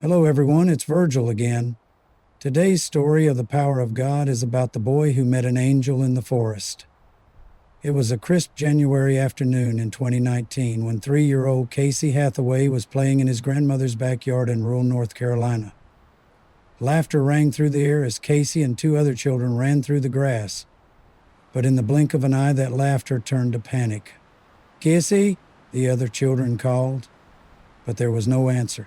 Hello everyone, it's Virgil again. Today's story of the power of God is about the boy who met an angel in the forest. It was a crisp January afternoon in 2019 when 3-year-old Casey Hathaway was playing in his grandmother's backyard in rural North Carolina. Laughter rang through the air as Casey and 2 other children ran through the grass. But in the blink of an eye, that laughter turned to panic. "Casey," the other children called, but there was no answer.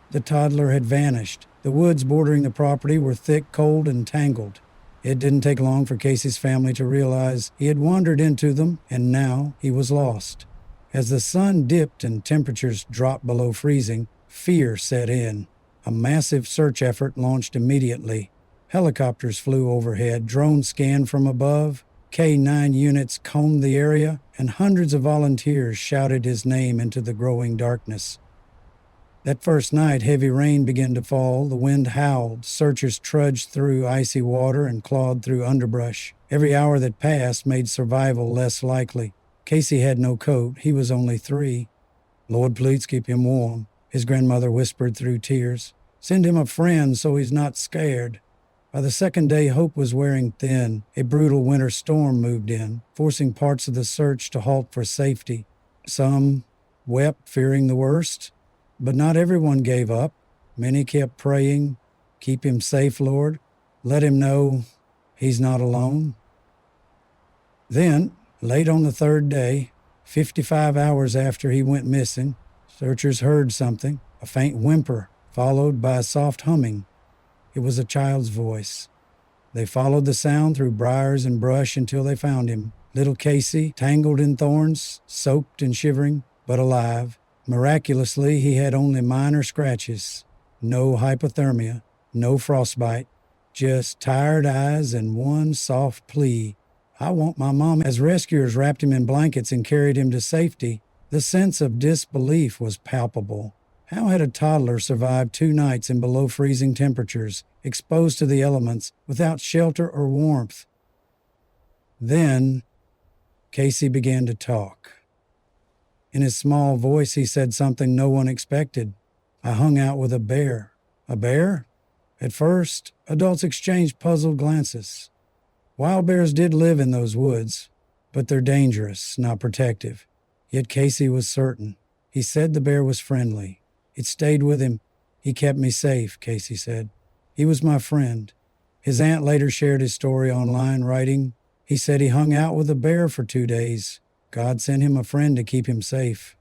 The toddler had vanished. The woods bordering the property were thick, cold, and tangled. It didn't take long for Casey's family to realize he had wandered into them, and now he was lost. As the sun dipped and temperatures dropped below freezing, fear set in. A massive search effort launched immediately. Helicopters flew overhead, drones scanned from above, K-9 units combed the area, and hundreds of volunteers shouted his name into the growing darkness. That first night, heavy rain began to fall, the wind howled, searchers trudged through icy water and clawed through underbrush. Every hour that passed made survival less likely. Casey had no coat, he was only 3. "Lord, please keep him warm," his grandmother whispered through tears. "Send him a friend so he's not scared." By the second day, hope was wearing thin. A brutal winter storm moved in, forcing parts of the search to halt for safety. Some wept, fearing the worst. But not everyone gave up. Many kept praying, "Keep him safe, Lord. Let him know he's not alone." Then, late on the 3rd day, 55 hours after he went missing, searchers heard something, a faint whimper, followed by a soft humming. It was a child's voice. They followed the sound through briars and brush until they found him. Little Casey, tangled in thorns, soaked and shivering, but alive. Miraculously, he had only minor scratches, no hypothermia, no frostbite, just tired eyes and one soft plea, "I want my mom." As rescuers wrapped him in blankets and carried him to safety, the sense of disbelief was palpable. How had a toddler survived 2 nights in below freezing temperatures, exposed to the elements, without shelter or warmth? Then, Casey began to talk. In his small voice, he said something no one expected. "I hung out with a bear." "A bear?" At first, adults exchanged puzzled glances. Wild bears did live in those woods, but they're dangerous, not protective. Yet Casey was certain. He said the bear was friendly. It stayed with him. "He kept me safe," Casey said. "He was my friend." His aunt later shared his story online, writing, "He said he hung out with a bear for 2 days. God sent him a friend to keep him safe."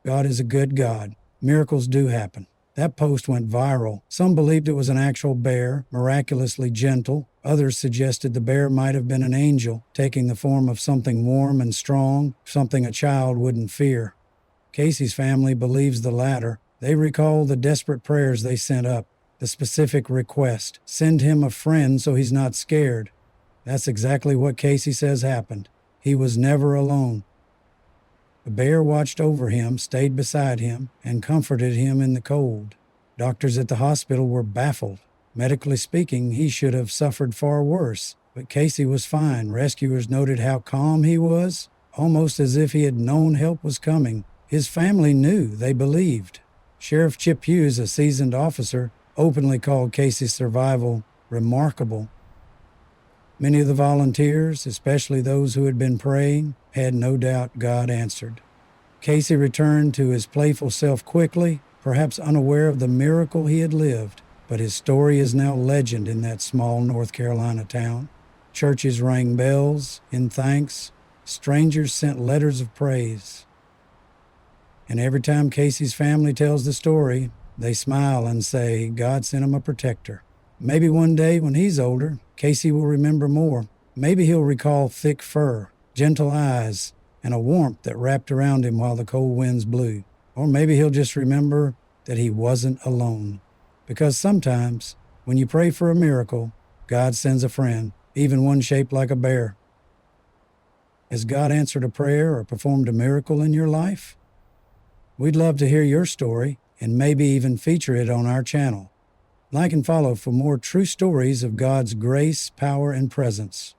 God is a good God. Miracles do happen. That post went viral. Some believed it was an actual bear, miraculously gentle. Others suggested the bear might have been an angel, taking the form of something warm and strong, something a child wouldn't fear. Casey's family believes the latter. They recall the desperate prayers they sent up, the specific request, "Send him a friend so he's not scared." That's exactly what Casey says happened. He was never alone. The bear watched over him, stayed beside him, and comforted him in the cold. Doctors at the hospital were baffled. Medically speaking, he should have suffered far worse, but Casey was fine. Rescuers noted how calm he was, almost as if he had known help was coming. His family knew, they believed. Sheriff Chip Hughes, a seasoned officer, openly called Casey's survival remarkable. Many of the volunteers, especially those who had been praying, had no doubt God answered. Casey returned to his playful self quickly, perhaps unaware of the miracle he had lived, but his story is now legend in that small North Carolina town. Churches rang bells in thanks, strangers sent letters of praise. And every time Casey's family tells the story, they smile and say, God sent him a protector. Maybe one day when he's older, Casey will remember more. Maybe he'll recall thick fur, gentle eyes, and a warmth that wrapped around him while the cold winds blew. Or maybe he'll just remember that he wasn't alone. Because sometimes, when you pray for a miracle, God sends a friend, even one shaped like a bear. Has God answered a prayer or performed a miracle in your life? We'd love to hear your story and maybe even feature it on our channel. Like and follow for more true stories of God's grace, power, and presence.